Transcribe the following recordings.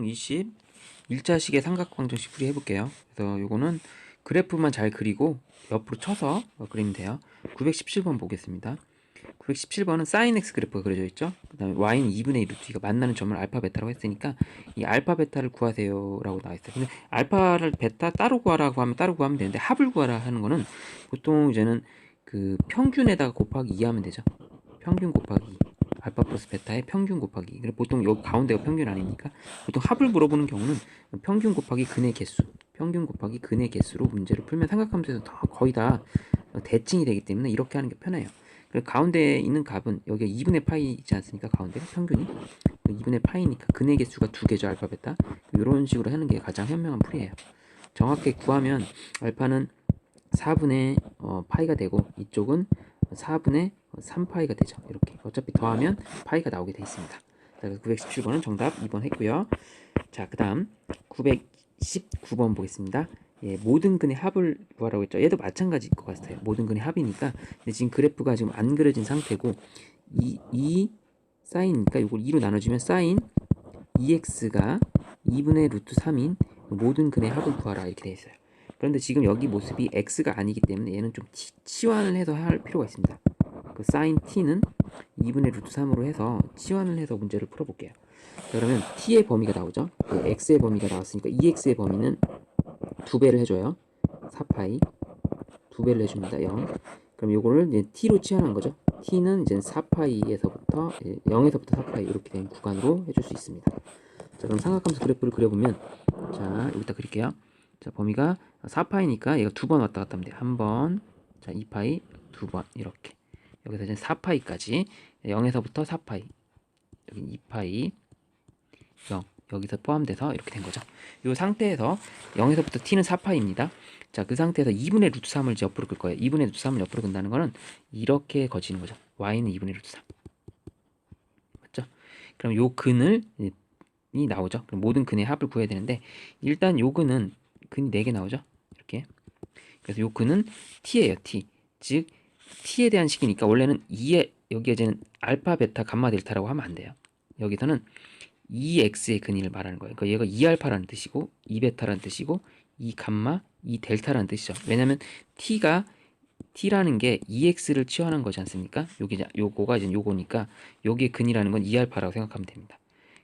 20 1차식의 삼각방정식 풀이 해볼게요. 그래서 요거는 그래프만 잘 그리고 옆으로 쳐서 그리면 돼요. 917번 보겠습니다. 917번은 sin x 그래프가 그려져 있죠. 그 다음에 y는 2분의 2 루트 2가 만나는 점을 알파 베타라고 했으니까 이 알파 베타를 구하세요 라고 나와 있어요. 근데 알파를 베타 따로 구하라고 하면 따로 구하면 되는데 합을 구하라 하는 거는 보통 이제는 그 평균에다가 곱하기 2 하면 되죠. 평균 곱하기 2. 알파 플러스 베타의 평균 곱하기. 그리고 보통 여기 가운데가 평균 아닙니까? 보통 합을 물어보는 경우는 평균 곱하기 근의 개수, 평균 곱하기 근의 개수로 문제를 풀면 삼각함수에서 거의 다 대칭이 되기 때문에 이렇게 하는 게 편해요. 그리고 가운데에 있는 값은 여기가 2분의 파이 있지 않습니까? 가운데가 평균이 2분의 파이니까 근의 개수가 2개죠. 알파 베타. 이런 식으로 하는 게 가장 현명한 풀이에요. 정확하게 구하면 알파는 4분의 파이가 되고 이쪽은 4분의 3파이가 되죠. 이렇게 어차피 더하면 파이가 나오게 되어 있습니다. 자, 917번은 정답 2번 했고요. 자, 그 다음 919번 보겠습니다. 예, 모든 근의 합을 구하라고 했죠. 얘도 마찬가지일 것 같아요. 모든 근의 합이니까. 근데 지금 그래프가 지금 안 그려진 상태고 이 사인이니까 이걸 2로 나눠주면 사인 2x가 2분의 루트 3인 모든 근의 합을 구하라 이렇게 되어 있어요. 그런데 지금 여기 모습이 x가 아니기 때문에 얘는 좀 치환을 해서 할 필요가 있습니다. 그 사인 t는 2분의 루트 3으로 해서 치환을 해서 문제를 풀어볼게요. 자, 그러면 t의 범위가 나오죠. 그 x의 범위가 나왔으니까 2x의 범위는 2배를 해줘요. 4파이 2배를 해줍니다. 0. 그럼 요거를 이제 t로 치환한 거죠. t는 이제 4파이에서부터 0에서부터 4파이 이렇게 된 구간으로 해줄 수 있습니다. 자, 그럼 삼각함수 그래프를 그려보면 자, 여기다 그릴게요. 자, 범위가 4파이니까 얘가 두 번 왔다 갔다 하면 돼요. 한 번, 자, 2파이, 두 번 이렇게. 여기서 이제 4파이까지 0에서부터 4파이, 여기 2파이, 0 여기서 포함돼서 이렇게 된 거죠. 이 상태에서 0에서부터 t는 4파이입니다. 자, 그 상태에서 2분의 루트 3을 옆으로 끌 거예요. 2분의 루트 3을 옆으로 끈다는 거는 이렇게 거치는 거죠. y는 2분의 루트 3. 맞죠? 그럼 요 근을 이 나오죠. 그럼 모든 근의 합을 구해야 되는데 일단 요 근은 근이 4개 나오죠. 이렇게. 그래서 요 근은 t예요. t. 즉 t에 대한 식이니까 원래는 2에 여기에 이제는 알파, 베타, 감마, 델타라고 하면 안 돼요. 여기서는 2x의 근위를 말하는 거예요. 그러니까 얘가 2알파라는 뜻이고 2베타라는 뜻이고 2감마, 2델타라는 뜻이죠. 왜냐면 t라는 게 2x를 치환한 거지 않습니까? 요거가 이제 요거니까 여기의 근이라는 건 2알파라고 생각하면 됩니다.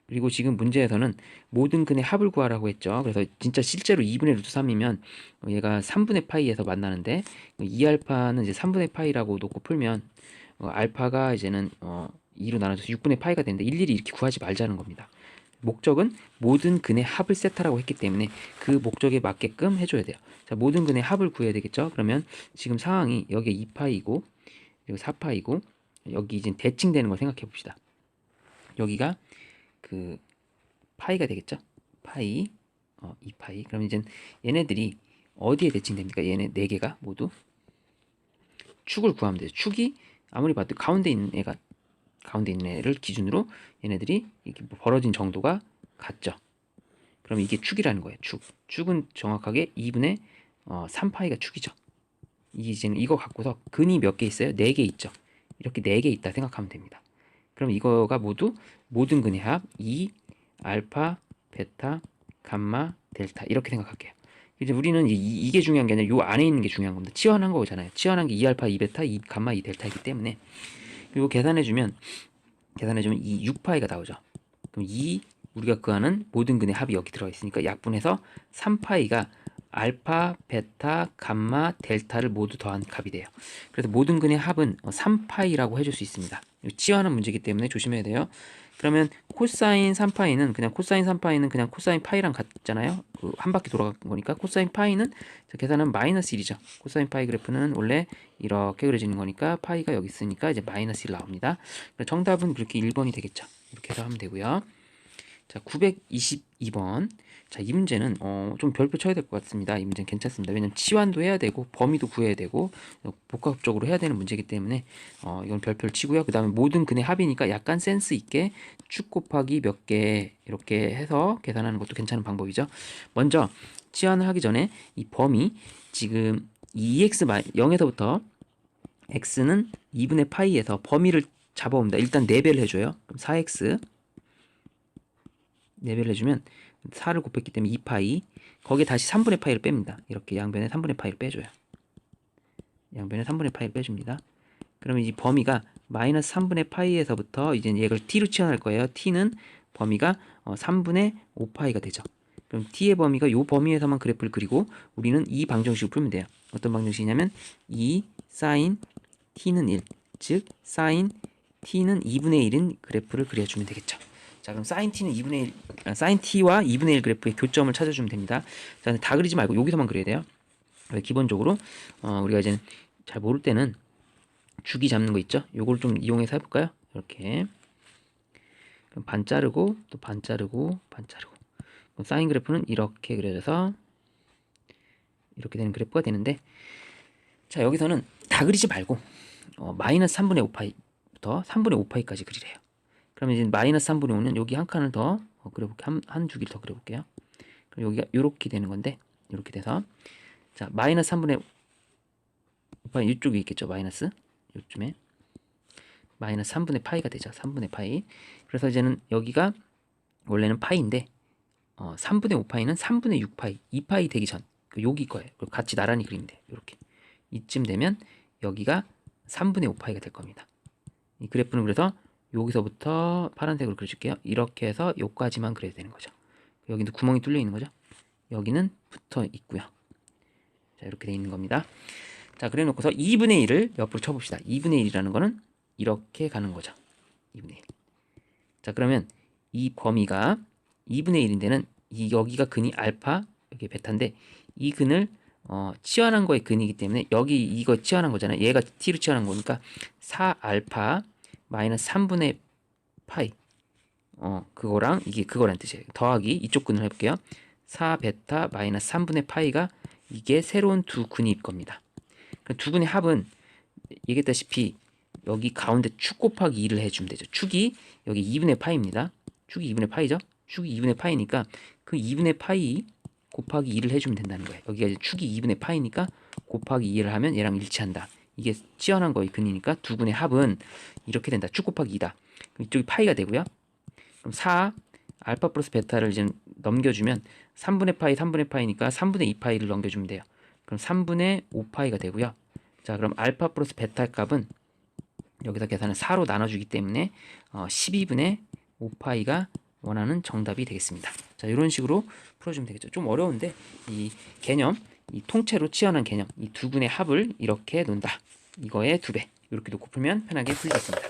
그리고 지금 문제에서는 모든 근의 합을 구하라고 했죠. 그래서 진짜 실제로 2분의 루트 3이면 얘가 3분의 파이에서 만나는데 2알파는 이제 3분의 파이라고 놓고 풀면 알파가 이제는 2로 나눠져서 6분의 파이가 되는데 일일이 이렇게 구하지 말자는 겁니다. 목적은 모든 근의 합을 세타라고 했기 때문에 그 목적에 맞게끔 해줘야 돼요. 자, 모든 근의 합을 구해야 되겠죠. 그러면 지금 상황이 여기에 2파이고 그리고 4파이고 여기 이제 대칭되는 걸 생각해 봅시다. 여기가 그 파이가 되겠죠. 파이 2파이. 그럼 이제 얘네들이 어디에 대칭됩니까? 얘네 4개가 모두 축을 구하면 돼요. 축이 아무리 봐도 가운데 있는 애를 기준으로 얘네들이 이렇게 벌어진 정도가 같죠. 그럼 이게 축이라는 거예요. 축은 정확하게 2분의 3파이가 축이죠. 이제는 이거 갖고서 근이 몇 개 있어요? 4개 있죠. 이렇게 4개 있다 생각하면 됩니다. 그럼 이거가 모두 모든 근의 합 2, 알파, 베타, 감마, 델타 이렇게 생각할게요. 이제 우리는 이게 중요한 게 아니라 요 안에 있는 게 중요한 겁니다. 치환한 거잖아요. 치환한 게 2알파, 2베타, 2감마, 2델타이기 때문에 이거 계산해주면 이 6파이가 나오죠. 그럼 우리가 구하는 모든 근의 합이 여기 들어가 있으니까 약분해서 3파이가 알파, 베타, 감마, 델타를 모두 더한 값이 돼요. 그래서 모든 근의 합은 3파이라고 해줄 수 있습니다. 치환한 문제이기 때문에 조심해야 돼요. 그러면 코사인 3파이는 그냥 코사인 파이랑 같잖아요. 한 바퀴 돌아간 거니까 코사인 파이는 계산하면 마이너스 1이죠. 코사인 파이 그래프는 원래 이렇게 그려지는 거니까 파이가 여기 있으니까 이제 마이너스 1 나옵니다. 정답은 그렇게 1번이 되겠죠. 이렇게 해서 하면 되고요. 자, 922번. 자, 이 문제는 좀 별표 쳐야 될 것 같습니다. 이 문제는 괜찮습니다. 왜냐면 치환도 해야 되고 범위도 구해야 되고 복합적으로 해야 되는 문제이기 때문에 이건 별표를 치고요. 그 다음에 모든 근의 합이니까 약간 센스 있게 축 곱하기 몇 개 이렇게 해서 계산하는 것도 괜찮은 방법이죠. 먼저 치환을 하기 전에 이 범위 지금 2x 0에서부터 x는 2분의 파이에서 범위를 잡아옵니다. 일단 4배를 해줘요. 그럼 4x 4배를 해주면 4를 곱했기 때문에 2파이, 거기에 다시 3분의 파이를 뺍니다. 이렇게 양변에 3분의 파이를 빼줘요. 양변에 3분의 파이를 빼줍니다. 그러면 이 범위가 마이너스 3분의 파이에서부터 이제 얘를 t로 치환할 거예요. t는 범위가 3분의 5파이가 되죠. 그럼 t의 범위가 이 범위에서만 그래프를 그리고 우리는 이 방정식을 풀면 돼요. 어떤 방정식이냐면 2 사인 t는 1, 즉 사인 t는 2분의 1인 그래프를 그려주면 되겠죠. 자, 그럼 사인 t는 2분의 1, 사인 t와 2분의 1 그래프의 교점을 찾아주면 됩니다. 자, 다 그리지 말고 여기서만 그려야 돼요. 기본적으로 우리가 이제 잘 모를 때는 주기 잡는 거 있죠? 요걸 좀 이용해서 해볼까요? 이렇게 그럼 반 자르고 또 반 자르고 반 자르고, 그럼 사인 그래프는 이렇게 그려져서 이렇게 되는 그래프가 되는데, 자, 여기서는 다 그리지 말고 마이너스 3분의 5파이부터 3분의 5파이까지 그리래요. 그러면 이제 마이너스 3분의 5는 여기 한 칸을 더 그려볼게요. 한 주기를 더 그려볼게요. 그럼 여기가 이렇게 되는 건데, 이렇게 돼서 자, 마이너스 3분의 5파이 이쪽에 있겠죠. 마이너스 요쯤에 마이너스 3분의 파이가 되죠. 3분의 파이. 그래서 이제는 여기가 원래는 파이인데 3분의 5파이는 3분의 6파이, 2파이 되기 전 여기 거예요. 같이 나란히 그리면 돼요. 이렇게 이쯤 되면 여기가 3분의 5파이가 될 겁니다. 이 그래프는 그래서 여기서부터 파란색으로 그려줄게요. 이렇게 해서 여기까지만 그려야 되는 거죠. 여기도 구멍이 뚫려 있는 거죠. 여기는 붙어 있고요. 자, 이렇게 돼 있는 겁니다. 자, 그래 놓고서 2분의 1을 옆으로 쳐봅시다. 2분의 1이라는 거는 이렇게 가는 거죠. 2분의 1. 자, 그러면 이 범위가 2분의 1인데는 여기가 근이 알파, 여기 베타인데 이 근을 치환한 거의 근이기 때문에 여기 이거 치환한 거잖아요. 얘가 t로 치환한 거니까 4알파 마이너스 3분의 파이, 그거랑 이게 그거란 뜻이에요. 더하기 이쪽 근을 해볼게요. 4베타 마이너스 3분의 파이가 이게 새로운 두 근일 겁니다. 두 근의 합은 얘기했다시피 여기 가운데 축 곱하기 2를 해주면 되죠. 축이 여기 2분의 파이입니다. 축이 2분의 파이죠. 축이 2분의 파이니까 그 2분의 파이 곱하기 2를 해주면 된다는 거예요. 여기가 이제 축이 2분의 파이니까 곱하기 2를 하면 얘랑 일치한다. 이게 치환한 거의 근이니까 두 근의 합은 이렇게 된다. 축 곱하기 2다. 이쪽이 파이가 되고요. 그럼 4 알파 플러스 베타를 이제 넘겨주면 3분의 파이 3분의 파이니까 3분의 2 파이를 넘겨주면 돼요. 그럼 3분의 5 파이가 되고요. 자, 그럼 알파 플러스 베타 값은 여기서 계산을 4로 나눠주기 때문에 12분의 5파이가 원하는 정답이 되겠습니다. 자, 이런 식으로 풀어주면 되겠죠. 좀 어려운데 이 개념, 이 통째로 치환한 개념, 이 두 분의 합을 이렇게 놓는다. 이거의 2배. 이렇게 놓고 풀면 편하게 풀리겠습니다.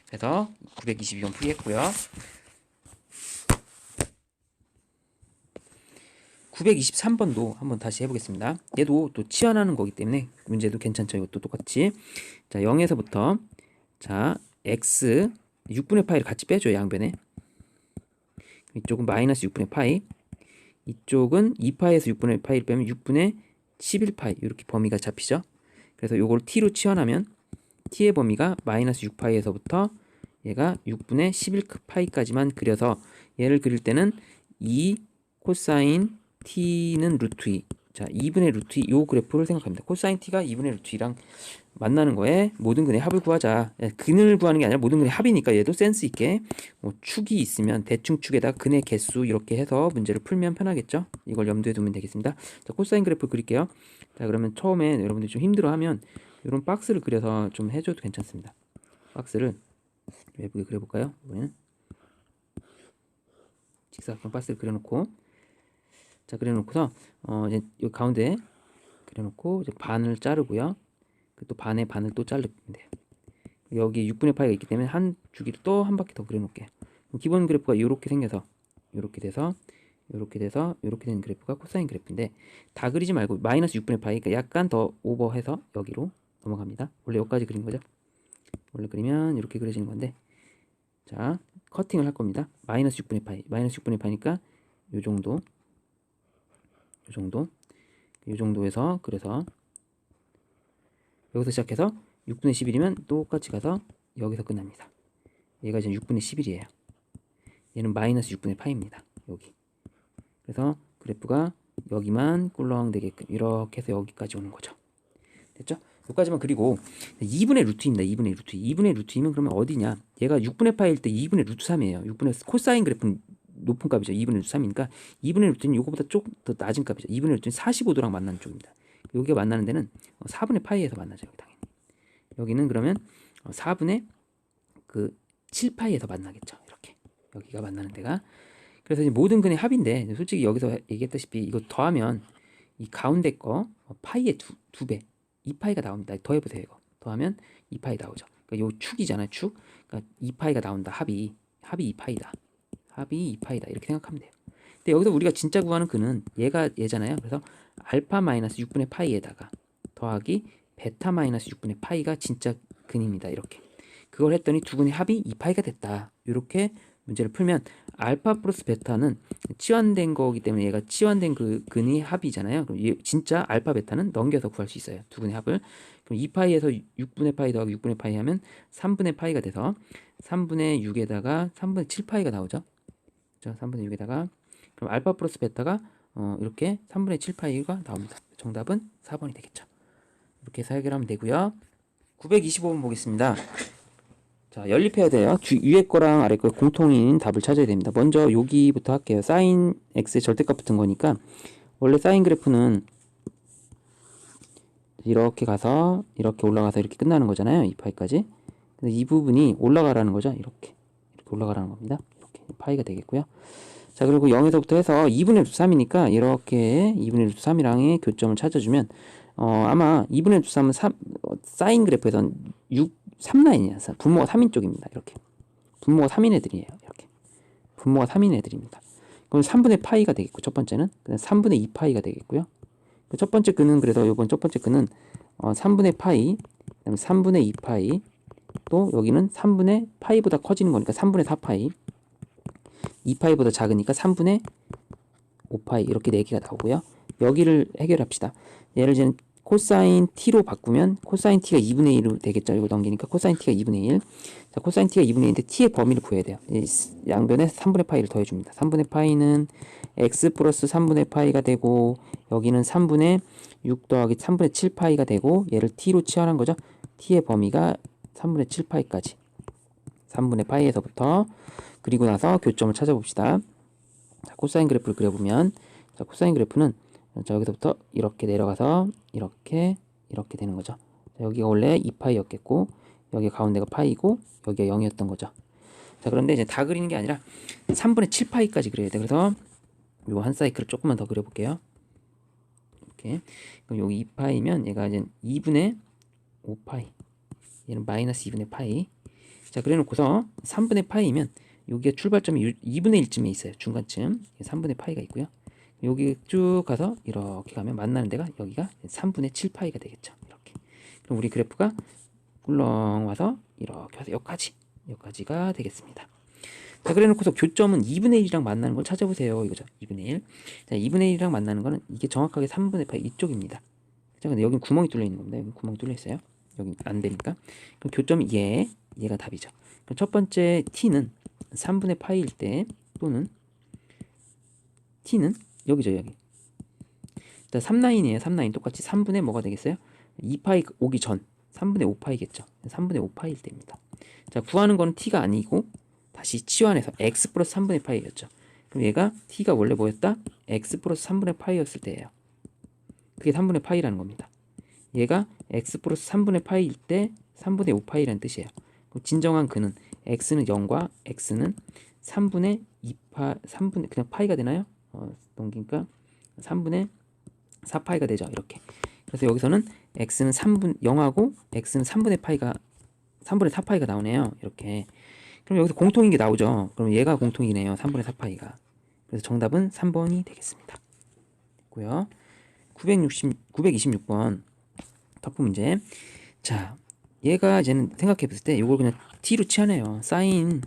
그래서 922번 풀이했고요. 923번도 한번 다시 해보겠습니다. 얘도 또 치환하는 거기 때문에 문제도 괜찮죠. 이것도 똑같이. 자, 0에서부터 자, x 6분의 파이를 같이 빼줘요. 양변에. 이쪽은 마이너스 6분의 파이, 이쪽은 2파이에서 6분의 파이를 빼면 6분의 11파이, 이렇게 범위가 잡히죠. 그래서 요걸 t로 치환하면 t의 범위가 마이너스 6파이에서부터 얘가 6분의 11파이까지만 그려서 얘를 그릴 때는 2 코사인 t는 루트 2, 자, 2분의 루트 2, 요 그래프를 생각합니다. 코사인 t가 2분의 루트 2랑 만나는 거에 모든 근의 합을 구하자. 근을 구하는 게 아니라 모든 근의 합이니까 얘도 센스 있게 뭐 축이 있으면 대충 축에다 근의 개수 이렇게 해서 문제를 풀면 편하겠죠. 이걸 염두에 두면 되겠습니다. 자, 코사인 그래프 그릴게요. 자, 그러면 처음에 여러분들이 좀 힘들어하면 이런 박스를 그려서 좀 해줘도 괜찮습니다. 박스를 예쁘게 그려볼까요? 이번에는 직사각형 박스를 그려놓고, 자, 그려놓고서 이제 이 가운데 그려놓고 이제 반을 자르고요. 또 반에 반을 또 자르면 돼요. 여기 6분의 파이가 있기 때문에 한 주기를 또 한 바퀴 더 그려놓을게요. 기본 그래프가 이렇게 생겨서 이렇게 돼서 이렇게 돼서 이렇게 되는 그래프가 코사인 그래프인데, 다 그리지 말고 마이너스 6분의 파이, 그러니까 약간 더 오버해서 여기로 넘어갑니다. 원래 여기까지 그린 거죠. 원래 그리면 이렇게 그려지는 건데, 자, 커팅을 할 겁니다. 마이너스 6분의 파이, 마이너스 6분의 파이니까 요 정도, 요 정도, 요 정도에서 그래서 여기서 시작해서 6분의 11이면 똑같이 가서 여기서 끝납니다. 얘가 이제 6분의 11이에요. 얘는 마이너스 6분의 파이입니다. 여기. 그래서 그래프가 여기만 꿀렁되게끔 이렇게 해서 여기까지 오는 거죠. 됐죠? 여기까지만. 그리고 2분의 루트입니다. 2분의 루트. 2분의 루트이면 그러면 어디냐? 얘가 6분의 파이일 때 2분의 루트 3이에요. 6분의 코사인 그래프는 높은 값이죠. 2분의 루트 3이니까 2분의 루트는 요거보다 조금 더 낮은 값이죠. 2분의 루트는 45도랑 만나는 쪽입니다. 여기가 만나는 데는 4분의 파이에서 만나죠. 여기 당연히. 여기는 그러면 4분의 그 7파이에서 만나겠죠. 이렇게 여기가 만나는 데가. 그래서 이제 모든 근의 합인데 솔직히 여기서 얘기했다시피 이거 더하면 이 가운데 거 파이의 두 배, 2파이가 나옵니다. 더해보세요. 이거 더하면 2파이 나오죠. 그러니까 요 축이잖아요. 축. 그러니까 2파이가 나온다. 합이 2파이다. 합이 2파이다. 이렇게 생각하면 돼요. 근데 여기서 우리가 진짜 구하는 근은 얘잖아요. 그래서 알파 마이너스 6분의 파이에다가 더하기 베타 마이너스 6분의 파이가 진짜 근입니다. 이렇게. 그걸 했더니 두 근의 합이 2파이가 됐다. 이렇게 문제를 풀면 알파 플러스 베타는 치환된 거기 때문에 얘가 치환된 그 근이 합이잖아요. 그럼 진짜 알파 베타는 넘겨서 구할 수 있어요. 두 근의 합을. 그럼 2파이에서 6분의 파이 더하기 6분의 파이 하면 3분의 파이가 돼서 3분의 6에다가 3분의 7파이가 나오죠. 그렇죠? 3분의 6에다가 그럼 알파 플러스 베타가 이렇게 3분의 7파이가 나옵니다. 정답은 4번이 되겠죠. 이렇게 해서 해결하면 되고요. 925번 보겠습니다. 자, 연립해야 돼요. 위에 거랑 아래 거 공통인 답을 찾아야 됩니다. 먼저 여기부터 할게요. 사인 x의 절대값 붙은 거니까 원래 사인 그래프는 이렇게 가서 이렇게 올라가서 이렇게 끝나는 거잖아요. 2파이까지. 근데 이 부분이 올라가라는 거죠. 이렇게 올라가라는 겁니다. 이렇게 파이가 되겠고요. 자, 그리고 0에서부터 해서 2분의 루트 3이니까 이렇게 2분의 루트 3이랑의 교점을 찾아주면 아마 2분의 루트 3은 사인 그래프에선 3라인이야. 분모가 3인 쪽입니다. 이렇게. 분모가 3인 애들이에요. 이렇게. 분모가 3인 애들입니다. 그럼 3분의 파이가 되겠고, 첫 번째는. 그다음 3분의 2 파이가 되겠고요. 첫 번째 근은 그래서 이번 첫 번째 근은 3분의 파이, 그다음에 3분의 2 파이, 또 여기는 3분의 파이보다 커지는 거니까 3분의 4 파이, 2 파이보다 작으니까 3분의 5 파이 이렇게 4개가 나오고요. 여기를 해결합시다. 얘를 이제 코사인 t로 바꾸면 코사인 t가 2분의 1로 되겠죠. 이거 넘기니까 코사인 t가 2분의 1. 자, 코사인 t가 2분의 1인데 t의 범위를 구해야 돼요. 양변에 3분의 파이를 더해줍니다. 3분의 파이는 x 플러스 3분의 파이가 되고 여기는 3분의 6 더하기 3분의 7 파이가 되고 얘를 t로 치환한 거죠. t의 범위가 3분의 7 파이까지. 3분의 파이에서부터 그리고 나서 교점을 찾아봅시다. 자, 코사인 그래프를 그려보면 자, 코사인 그래프는 자, 여기서부터 이렇게 내려가서 이렇게 되는 거죠. 자, 여기가 원래 2파이였겠고 여기 가운데가 파이고 여기가 0이었던 거죠. 자, 그런데 이제 다 그리는 게 아니라 3분의 7파이까지 그려야 돼. 그래서 요 한 사이클을 조금만 더 그려볼게요. 이렇게. 그럼 여기 2파이면 얘가 이제 2분의 5파이. 얘는 마이너스 2분의 파이. 자, 그래 놓고서 3분의 파이면 여기가 출발점이 2분의 1쯤에 있어요. 중간쯤. 3분의 파이가 있고요. 여기 쭉 가서 이렇게 가면 만나는 데가 여기가 3분의 7파이가 되겠죠. 이렇게. 그럼 우리 그래프가 꿀렁 와서 이렇게 해서 여기까지가 되겠습니다. 자, 그래 놓고서 교점은 2분의 1이랑 만나는 걸 찾아보세요. 이거죠. 2분의 1. 자, 2분의 1이랑 만나는 거는 이게 정확하게 3분의 파이 이쪽입니다. 자, 근데 여긴 구멍이 뚫려 있는 겁니다. 여기 구멍이 뚫려 있어요. 여기 안 되니까. 그럼 교점이 얘가 답이죠. 그럼 첫 번째 t는 3분의 파이일 때 또는 t는 여기죠. 여기. 자, 3라인이에요. 3라인 똑같이 3분의 뭐가 되겠어요? 2파이 오기 전 3분의 5파이겠죠. 3분의 5파이일 때입니다. 자, 구하는 거는 t가 아니고 다시 치환해서 x 플러스 3분의 파이였죠. 그럼 얘가 t가 원래 뭐였다? x 플러스 3분의 파이였을 때예요. 그게 3분의 파이라는 겁니다. 얘가 x 플러스 3분의 파이일 때 3분의 5파이라는 뜻이에요. 그럼 진정한 근은 x는 0과 x는 3분의 2파 3분의 그냥 파이가 되나요? 넘기니까 3분의 4파이가 되죠. 이렇게. 그래서 여기서는 x는 0하고 x는 3분의 4파이가 나오네요. 이렇게. 그럼 여기서 공통인 게 나오죠. 그럼 얘가 공통이네요. 3분의 4파이가. 그래서 정답은 3번이 되겠습니다. 됐고요. 926번 탑부 문제. 자, 얘가 이제는 생각해 봤을 때 이걸 그냥 t로 치환해요. 사인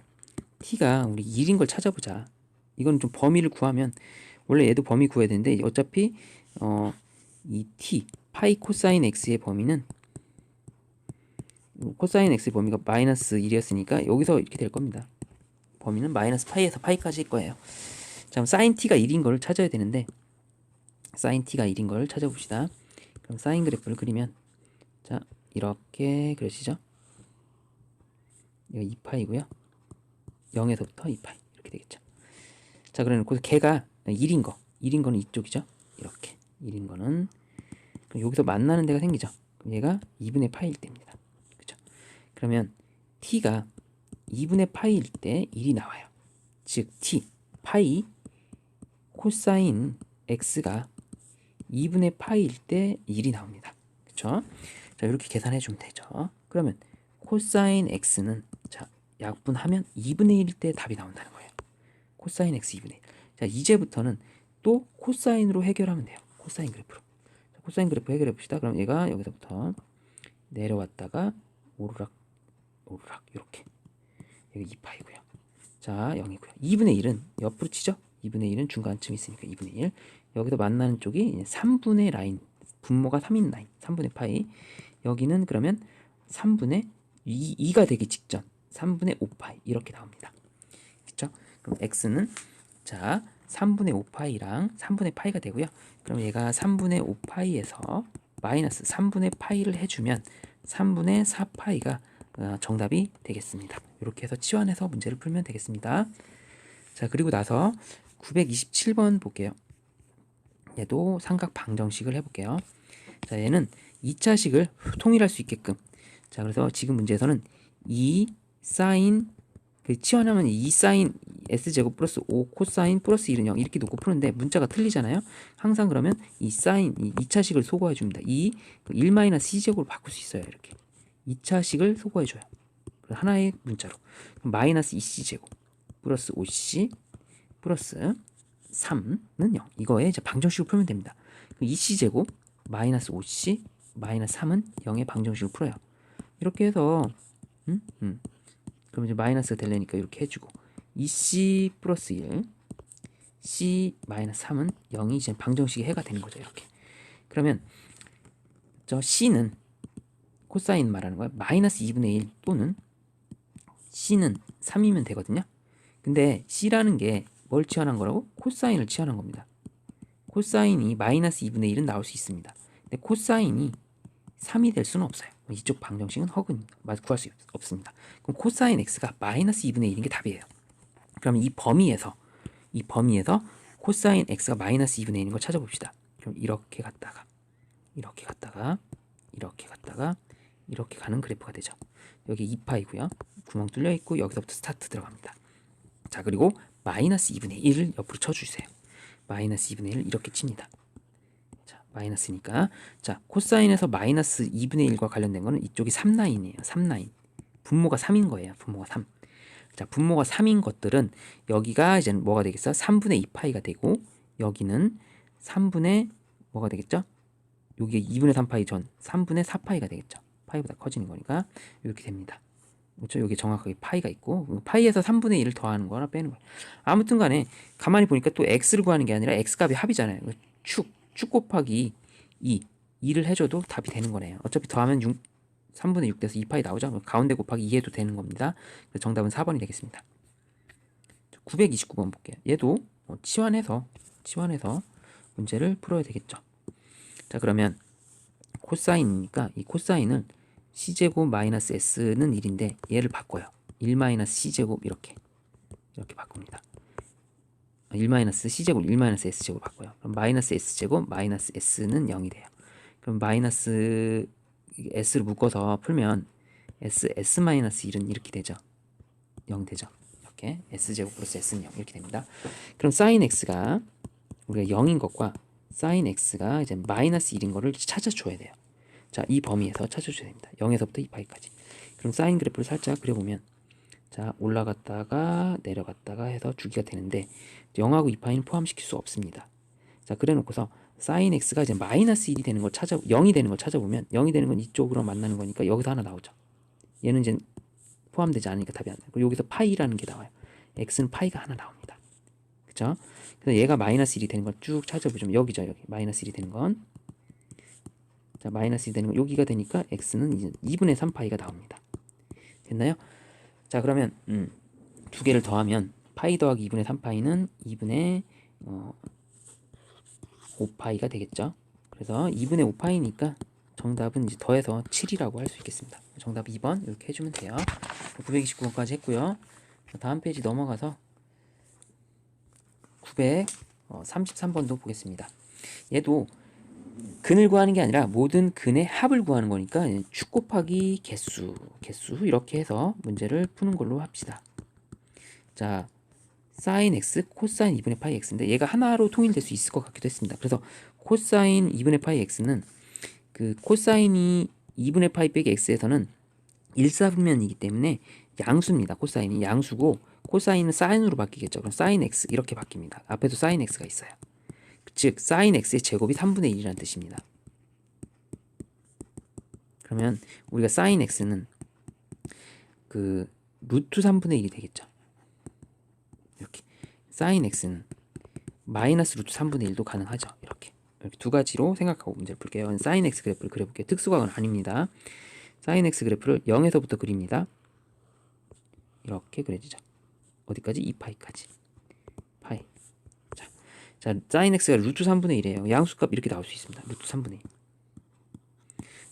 t가 우리 1인 걸 찾아보자. 이건 좀 범위를 구하면 원래 얘도 범위 구해야 되는데 어차피 이 t 파이 코사인 x의 범위는 코사인 x의 범위가 마이너스 1이었으니까 여기서 이렇게 될 겁니다. 범위는 마이너스 파이에서 파이까지일 거예요. 자, 그럼 사인 t가 1인 걸 찾아야 되는데 사인 t가 1인 걸 찾아봅시다. 그럼 사인 그래프를 그리면 자, 이렇게 그려지죠. 이거 2파이고요. 0에서부터 2파이 이렇게 되겠죠. 자, 그래놓고 걔가 1인 거는 이쪽이죠. 이렇게 1인 거는 그럼 여기서 만나는 데가 생기죠. 그럼 얘가 2분의 파이일 때입니다. 그죠? 그러면 t가 2분의 파이일 때 1이 나와요. 즉 t 파이 코사인 x가 2분의 파이일 때 1이 나옵니다. 그쵸? 자, 이렇게 계산해 주면 되죠. 그러면 코사인 x는 자, 약분하면 2분의 1일 때 답이 나온다는 거예요. 코사인 x 2분의 1. 자, 이제부터는 또 코사인으로 해결하면 돼요. 코사인 그래프로. 자, 코사인 그래프 해결해 봅시다. 그럼 얘가 여기서부터 내려왔다가 오르락 이렇게. 여기 2파이고요. 자, 0이고요. 2분의 1은 옆으로 치죠. 2분의 1은 중간쯤 있으니까 2분의 1. 여기서 만나는 쪽이 3분의 라인, 분모가 3인 라인, 3분의 파이. 여기는 그러면 3분의 2가 되기 직전 3분의 5파이 이렇게 나옵니다. 그렇죠? 그럼 x는 자 3분의 5파이랑 3분의 파이가 되고요. 그럼 얘가 3분의 5파이에서 마이너스 3분의 파이를 해주면 3분의 4파이가 정답이 되겠습니다. 이렇게 해서 치환해서 문제를 풀면 되겠습니다. 자, 그리고 나서 927번 볼게요. 얘도 삼각 방정식을 해볼게요. 자, 얘는 2차식을 통일할 수 있게끔. 자, 그래서 지금 문제에서는 2 사인 치환하면 2 사인 s제곱 플러스 5 코사인 플러스 1은 0 이렇게 놓고 푸는데 문자가 틀리잖아요. 항상 그러면 이 사인 2차식을 소거해 줍니다. 1 마이너스 c제곱으로 바꿀 수 있어요. 이렇게 2차식을 소거해 줘요. 하나의 문자로. 그럼 마이너스 2c제곱 플러스 5c 플러스 3는 0. 이거에 이제 방정식을 풀면 됩니다. 2c제곱 마이너스 5c 마이너스 3은 0의 방정식을 풀어요. 이렇게 해서 그럼 이제 마이너스가 되려니까 이렇게 해주고 2c 플러스 1 c 마이너스 3은 0이 이제 방정식의 해가 되는 거죠. 이렇게. 그러면 저 c는 코사인 말하는 거야. 마이너스 2분의 1 또는 c는 3이면 되거든요. 근데 c라는 게 뭘 치환한 거라고? 코사인을 치환한 겁니다. 코사인이 마이너스 2분의 1은 나올 수 있습니다. 근데 코사인이 3이 될 수는 없어요. 이쪽 방정식은 허근입니다. 구할 수 없습니다. 그럼 코사인 x가 마이너스 2분의 1인 게 답이에요. 그럼 이 범위에서 코사인 x가 마이너스 2분의 1인 걸 찾아봅시다. 그럼 이렇게 갔다가 이렇게 갔다가 이렇게 갔다가 이렇게 가는 그래프가 되죠. 여기 2파이고요. 구멍 뚫려 있고 여기서부터 스타트 들어갑니다. 자, 그리고 마이너스 2분의 1을 옆으로 쳐주세요. 마이너스 2분의 1을 이렇게 칩니다. 자, 마이너스니까 자, 코사인에서 마이너스 2분의 1과 관련된 거는 이쪽이 3라인이에요. 3라인. 분모가 3인 거예요. 분모가 3. 자, 분모가 3인 것들은 여기가 이제 뭐가 되겠어? 3분의 2파이가 되고 여기는 3분의 뭐가 되겠죠? 여기 2분의 3파이 전 3분의 4파이가 되겠죠. 파이보다 커지는 거니까 이렇게 됩니다. 그렇죠? 여기 정확하게 파이가 있고 파이에서 3분의 1을 더하는 거나 빼는 거예요. 아무튼 간에 가만히 보니까 또 x를 구하는 게 아니라 x값이 합이잖아요. 축 곱하기 2를 해줘도 답이 되는 거네요. 어차피 더하면 3분의 6 돼서 2파이 나오죠. 가운데 곱하기 2 해도 되는 겁니다. 그래서 정답은 4번이 되겠습니다. 929번 볼게요. 얘도 치환해서 문제를 풀어야 되겠죠. 자, 그러면 코사인이니까 이 코사인을 c제곱 마이너스 s는 1인데 얘를 바꿔요. 1 마이너스 c제곱 이렇게 바꿉니다. 1 마이너스 c제곱 1 마이너스 s제곱 바꿔요. 그럼 마이너스 s제곱 마이너스 s는 0이 돼요. 그럼 마이너스 s를 묶어서 풀면 s 마이너스 1은 이렇게 되죠. 0 되죠. 이렇게 s제곱 플러스 s는 0 이렇게 됩니다. 그럼 sin x가 우리가 0인 것과 sin x가 이제 마이너스 1인 거를 찾아줘야 돼요. 자, 이 범위에서 찾아줘야 됩니다. 0에서부터 2파이까지. 그럼 사인 그래프를 살짝 그려보면 자, 올라갔다가 내려갔다가 해서 주기가 되는데 0하고 2파이는 포함시킬 수 없습니다. 자, 그래 놓고서 sin x가 이제 마이너스 1이 되는 걸 0이 되는 걸 찾아보면 0이 되는 건 이쪽으로 만나는 거니까 여기서 하나 나오죠. 얘는 이제 포함되지 않으니까 답이 안 나요. 그리고 여기서 파이라는 게 나와요. x는 파이가 하나 나옵니다. 그쵸? 그래서 얘가 마이너스 1이 되는 걸 쭉 찾아보자면 여기죠. 여기 마이너스 1이 되는 건 자, 마이너스 1이 되는 건 여기가 되니까 x는 이제 2분의 3파이가 나옵니다. 됐나요? 자, 그러면 두 개를 더하면 파이 더하기 2분의 3파이는 2분의 5파이가 되겠죠. 그래서 2분의 5파이니까 정답은 이제 더해서 7이라고 할 수 있겠습니다. 정답 2번 이렇게 해주면 돼요. 929번까지 했고요. 다음 페이지 넘어가서 933번도 보겠습니다. 얘도 근을 구하는 게 아니라 모든 근의 합을 구하는 거니까 축 곱하기 개수 이렇게 해서 문제를 푸는 걸로 합시다. 자, 사인 x, 코사인 2분의 파이 x인데 얘가 하나로 통일될 수 있을 것 같기도 했습니다. 그래서 코사인 2분의 파이 x는 그 코사인이 2분의 파이 빼기 x에서는 1사분면이기 때문에 양수입니다. 코사인이 양수고 코사인은 사인으로 바뀌겠죠. 그럼 사인 x 이렇게 바뀝니다. 앞에도 사인 x가 있어요. 즉 사인 x의 제곱이 3분의 1이라는 뜻입니다. 그러면 우리가 사인 x는 그 루트 3분의 1이 되겠죠. 이렇게 사인 x는 마이너스 루트 3분의 1도 가능하죠. 이렇게 두 가지로 생각하고 문제를 풀게요. 사인 x 그래프를 그려볼게요. 특수각은 아닙니다. 사인 x 그래프를 0에서부터 그립니다. 이렇게 그려지죠. 어디까지? 2파이까지. 파이. 자, 사인 x가 루트 3분의 1이에요. 양수값 이렇게 나올 수 있습니다. 루트 3분의 1.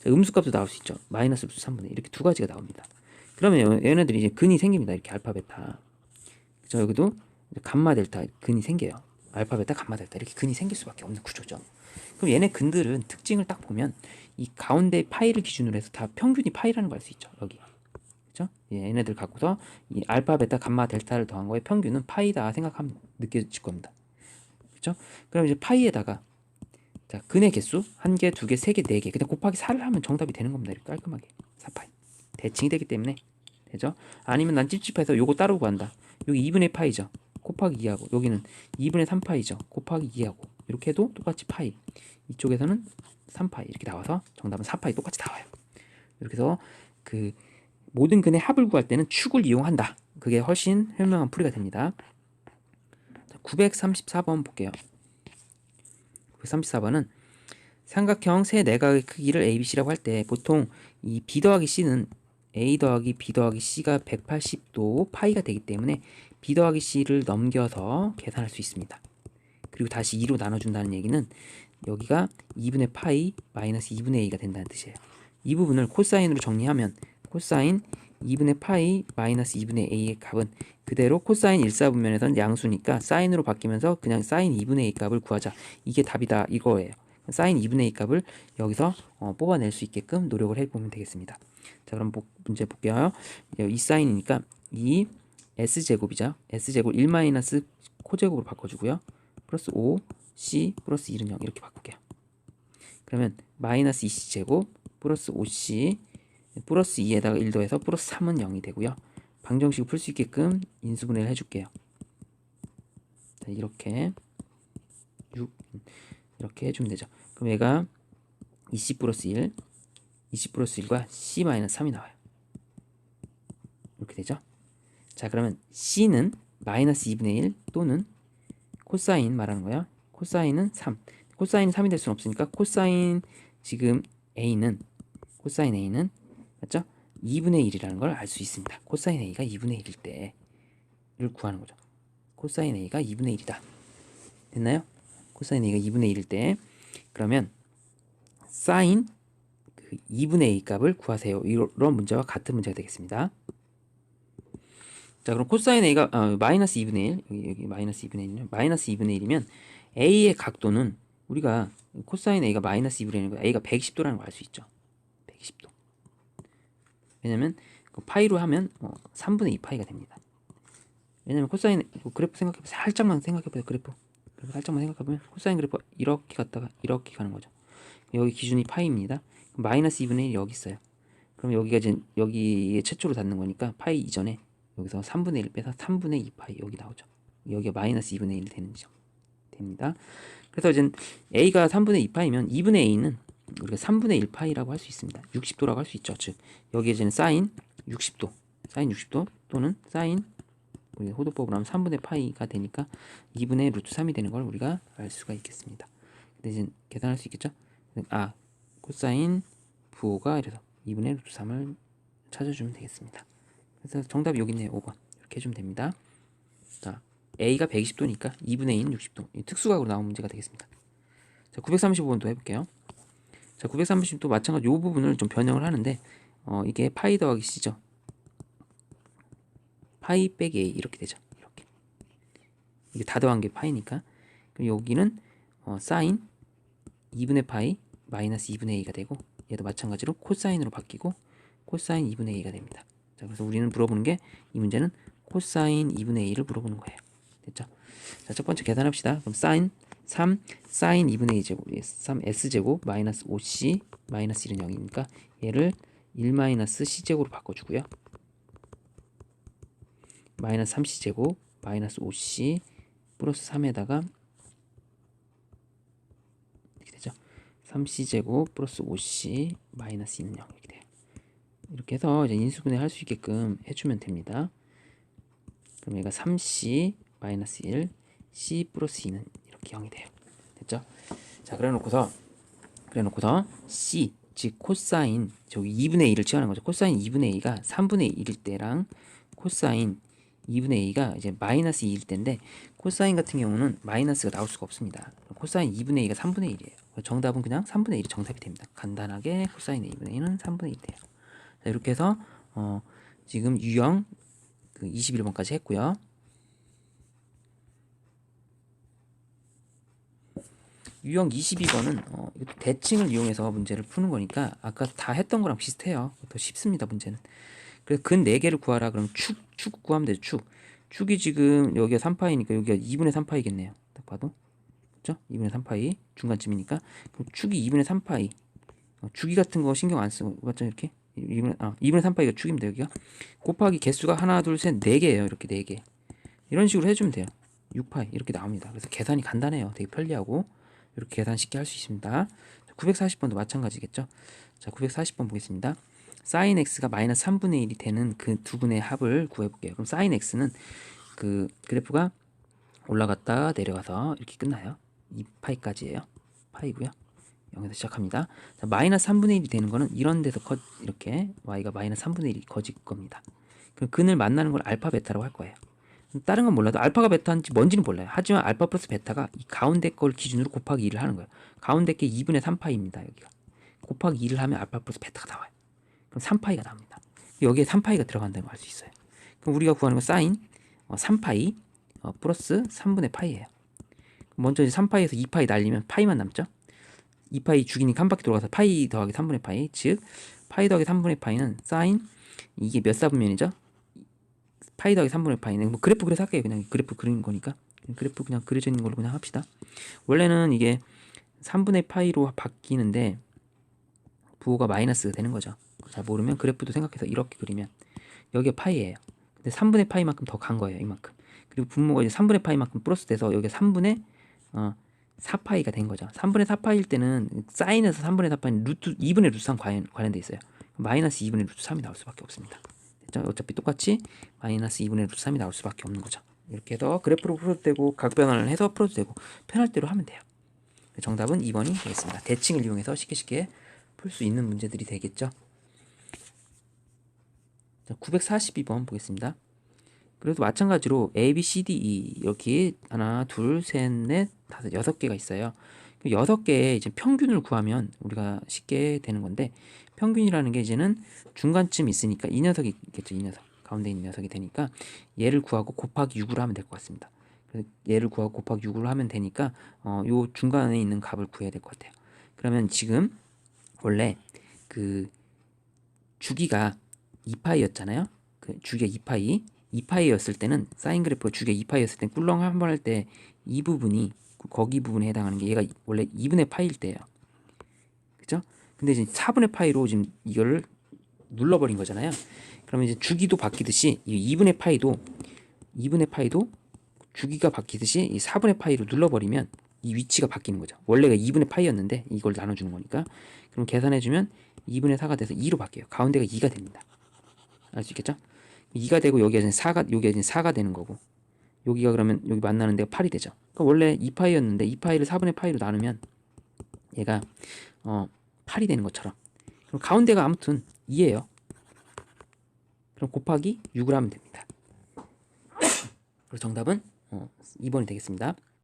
자, 음수값도 나올 수 있죠. 마이너스 루트 3분의 1. 이렇게 두 가지가 나옵니다. 그러면 얘네들이 이제 근이 생깁니다. 이렇게 알파, 베타. 그죠? 여기도 감마, 델타 근이 생겨요. 알파, 베타, 감마, 델타 이렇게 근이 생길 수밖에 없는 구조죠. 그럼 얘네 근들은 특징을 딱 보면 이 가운데 파이를 기준으로 해서 다 평균이 파이라는 걸 알 수 있죠. 여기. 그죠? 얘네들 갖고서 이 알파, 베타, 감마, 델타를 더한 거의 평균은 파이다 생각하면 느껴질 겁니다. 그죠? 그럼 이제 파이에다가 자, 근의 개수 1개, 2개, 3개, 4개 그냥 곱하기 4를 하면 정답이 되는 겁니다. 이렇게 깔끔하게 4파이 대칭이 되기 때문에 되죠? 아니면 난 찝찝해서 요거 따로 구한다. 여기 2분의 파이죠. 곱하기 2하고 여기는 2분의 3파이죠. 곱하기 2하고 이렇게 해도 똑같이 파이. 이쪽에서는 3파이 이렇게 나와서 정답은 4파이 똑같이 나와요. 이렇게 해서 그 모든 근의 합을 구할 때는 축을 이용한다. 그게 훨씬 현명한 풀이가 됩니다. 934번 볼게요. 934번은 삼각형 세 내각의 크기를 ABC라고 할 때 보통 이 B 더하기 C는 A 더하기 B 더하기 C가 180도 파이가 되기 때문에 B 더하기 C를 넘겨서 계산할 수 있습니다. 그리고 다시 2로 나눠준다는 얘기는 여기가 2분의 파이 마이너스 2분의 A가 된다는 뜻이에요. 이 부분을 코사인으로 정리하면 코사인 2분의 파이 마이너스 2분의 A의 값은 그대로 코사인 1사분면에서는 양수니까 사인으로 바뀌면서 그냥 사인 2분의 A 값을 구하자. 이게 답이다 이거예요. 사인 2분의 A 값을 여기서 뽑아낼 수 있게끔 노력을 해보면 되겠습니다. 자, 그럼 문제 볼게요. 이 사인이니까 이 S제곱이죠. S제곱 1 마이너스 코제곱으로 바꿔주고요. 플러스 5 C 플러스 1은 0 이렇게 바꿀게요. 그러면 마이너스 2C제곱 플러스 5C 플러스 2에다가 1 더해서 플러스 3은 0이 되고요. 방정식을 풀 수 있게끔 인수분해를 해줄게요. 자, 이렇게 6 이렇게 해주면 되죠. 그럼 얘가 2C 플러스 1 2C 플러스 1과 C 마이너스 3이 나와요. 이렇게 되죠. 자, 그러면 C는 마이너스 2분의 1 또는 코사인 말하는 거야. 코사인은 3. 코사인이 3이 될 수는 없으니까 코사인 지금 A는 코사인 A는 맞죠? 2분의 1이라는 걸 알 수 있습니다. 코사인 A가 2분의 1일 때를 구하는 거죠. 코사인 A가 2분의 1이다. 됐나요? 코사인 A가 2분의 1일 때 그러면 사인 그 2분의 A 값을 구하세요. 이런 문제와 같은 문제가 되겠습니다. 자, 그럼 코사인 A가 마이너스 2분의 1 여기 마이너스 2분의 1이면 마이너스 2분의 1이면 A의 각도는 우리가 코사인 A가 마이너스 2분의 1이고 A가 120도라는 걸 알 수 있죠. 120도. 왜냐면 파이로 하면 3분의 2파이가 됩니다. 왜냐면 코사인 그래프 생각해보세요. 살짝만 생각해보세요. 그래프 살짝만 생각해보면 코사인 그래프 이렇게 갔다가 이렇게 가는 거죠. 여기 기준이 파이입니다. 마이너스 2분의 1이 여기 있어요. 그럼 여기가 이제 여기에 최초로 닿는 거니까 파이 이전에 여기서 3분의 1 빼서 3분의 2파이 여기 나오죠. 여기가 마이너스 2분의 1 되는 점 됩니다. 그래서 이제 A가 3분의 2파이면 2분의 A는 우리가 3분의 1파이라고 할 수 있습니다. 60도라고 할 수 있죠. 즉 여기에 이제 사인 60도 또는 사인 우리 호도법으로 하면 3분의 파이가 되니까 2분의 루트 3이 되는 걸 우리가 알 수가 있겠습니다. 근데 이제 계산할 수 있겠죠? 코사인 부호가 이래서 2분의 루트 3을 찾아주면 되겠습니다. 그래서 정답이 여기 있네요. 5번 이렇게 해주면 됩니다. 자, A가 120도니까 2분의 2는 60도 특수각으로 나온 문제가 되겠습니다. 자, 935번도 해볼게요. 자, 930도 마찬가지 이 부분을 좀 변형을 하는데 이게 파이 더하기 C죠. 파이 빼기 A 이렇게 되죠. 이렇게 이게 다 더한 게 파이니까. 그럼 여기는 사인 2분의 파이 마이너스 2분의 a가 되고, 얘도 마찬가지로 코사인으로 바뀌고 코사인 2분의 a가 됩니다. 자, 그래서 우리는 물어보는 게, 이 문제는 코사인 2분의 a를 물어보는 거예요. 됐죠? 자, 첫 번째 계산합시다. 그럼 사인 3 사인 2분의 2제곱 3s제곱 마이너스 5c 마이너스 1은 0이니까 얘를 1 마이너스 c제곱으로 바꿔주고요. 마이너스 3c제곱 마이너스 5c 플러스 3에다가 이렇게 되죠. 3c제곱 플러스 5c 마이너스 2는 0 이렇게 돼요. 이렇게 해서 이제 인수분해 할 수 있게끔 해주면 됩니다. 그럼 얘가 3c 마이너스 1 c 플러스 2는 이렇게 0이 돼요. 됐죠? 자, 그래놓고서 c 즉 코사인 저기 2분의 2를 취하는 거죠. 코사인 2분의 2가 3분의 1일 때랑 코사인 2분의 2가 이제 마이너스 2일 때인데, 코사인 같은 경우는 마이너스가 나올 수가 없습니다. 코사인 2분의 2가 3분의 1이에요. 정답은 그냥 3분의 1이 정답이 됩니다. 간단하게 코사인 2분의 2는 3분의 1이 돼요. 자, 이렇게 해서 지금 유형 그 21번까지 했고요. 유형 22번은 대칭을 이용해서 문제를 푸는 거니까 아까 다 했던 거랑 비슷해요. 더 쉽습니다, 문제는. 그래서 근 4개를 구하라. 그럼 축 구하면 되죠. 축이 지금 여기가 3파이니까 여기가 2분의 3파이겠네요. 딱 봐도. 그렇죠? 2분의 3파이 중간쯤이니까. 그럼 축이 2분의 3파이. 주기 같은 거 신경 안 쓰고, 맞죠? 이렇게 2분의 3파이가 축입니다. 여기가 곱하기 개수가 하나 둘 셋 4개예요. 이렇게 4개. 이런 식으로 해주면 돼요. 6파이 이렇게 나옵니다. 그래서 계산이 간단해요. 되게 편리하고 이렇게 계산 쉽게 할 수 있습니다. 940번도 마찬가지겠죠. 자, 940번 보겠습니다. sin x가 마이너스 3분의 1이 되는 그 두 분의 합을 구해볼게요. 그럼 sin x는 그 그래프가 올라갔다 내려가서 이렇게 끝나요. 2파이까지예요. 파이고요. 0에서 시작합니다. 자, 마이너스 3분의 1이 되는 거는 이런 데서 이렇게 y가 마이너스 3분의 1이 커질 겁니다. 그럼 근을 만나는 걸 알파 베타라고 할 거예요. 다른 건 몰라도 알파가 베타인지 뭔지는 몰라요. 하지만 알파 플러스 베타가 이 가운데 걸 기준으로 곱하기 2를 하는 거예요. 가운데 게 2분의 3파이입니다. 여기가 곱하기 2를 하면 알파 플러스 베타가 나와요. 그럼 3파이가 나옵니다. 여기에 3파이가 들어간다는 걸 알 수 있어요. 그럼 우리가 구하는 건 사인 3파이 플러스 3분의 파이예요. 먼저 이제 3파이에서 2파이 날리면 파이만 남죠. 2파이 죽이니까 한 바퀴 돌아가서 파이 더하기 3분의 파이, 즉 파이 더하기 3분의 파이는 사인 이게 몇 사분면이죠? 파이 더하기 3분의 파이는 뭐 그래프 그래서 할게요. 그냥 그래프 그리는 거니까 그래프 그냥 그려져 있는 걸로 그냥 합시다. 원래는 이게 3분의 파이로 바뀌는데 부호가 마이너스가 되는 거죠. 잘 모르면 그래프도 생각해서 이렇게 그리면 여기가 파이예요. 근데 3분의 파이만큼 더 간 거예요. 이만큼. 그리고 분모가 이제 3분의 파이만큼 플러스 돼서 여기가 3분의 4파이가 된 거죠. 3분의 4파이일 때는 사인에서 3분의 4파이는 루트 2분의 루트 3 관련돼 있어요. 마이너스 2분의 루트 3이 나올 수밖에 없습니다. 어차피 똑같이 마이너스 2분의 루트 3이 나올 수밖에 없는 거죠. 이렇게 해서 그래프로 풀어도 되고 각변환을 해서 풀어도 되고 편할 대로 하면 돼요. 정답은 2번이 되겠습니다. 대칭을 이용해서 쉽게 풀 수 있는 문제들이 되겠죠. 자, 942번 보겠습니다. 그래도 마찬가지로 A, B, C, D, E 이렇게 하나, 둘, 셋, 넷, 다섯, 6개가 있어요. 6개의 이제 평균을 구하면 우리가 쉽게 되는 건데, 평균이라는 게 이제는 중간쯤 있으니까 이 녀석이 있겠죠. 이 녀석. 가운데 있는 녀석이 되니까 얘를 구하고 곱하기 6으로 하면 될 것 같습니다. 그래서 얘를 구하고 곱하기 6으로 하면 되니까 요 중간에 있는 값을 구해야 될 것 같아요. 그러면 지금 원래 그 주기가 2파이였잖아요. 그 주기가 2파이였을 때는 사인 그래프가 주기가 2파이였을 때 꿀렁 한 번 할 때 이 부분이 거기 부분에 해당하는 게 얘가 원래 2분의 파이일 때예요. 그죠? 근데 이제 4분의 파이로 지금 이거를 눌러버린 거잖아요. 그러면 이제 주기도 바뀌듯이 이 2분의 파이도 주기가 바뀌듯이 이 4분의 파이로 눌러버리면 이 위치가 바뀌는 거죠. 원래가 2분의 파이였는데 이걸 나눠주는 거니까. 그럼 계산해주면 2분의 4가 돼서 2로 바뀌어요. 가운데가 2가 됩니다. 알 수 있겠죠? 2가 되고 여기가 이제 4가 되는 거고, 여기가 그러면 여기 만나는 데가 8이 되죠. 그러니까 원래 2파이였는데 2파이를 4분의 파이로 나누면 얘가 8이 되는 것처럼. 그럼 가운데가 아무튼 2예요. 그럼 곱하기 6을 하면 됩니다. 그래서 정답은 2번이 되겠습니다.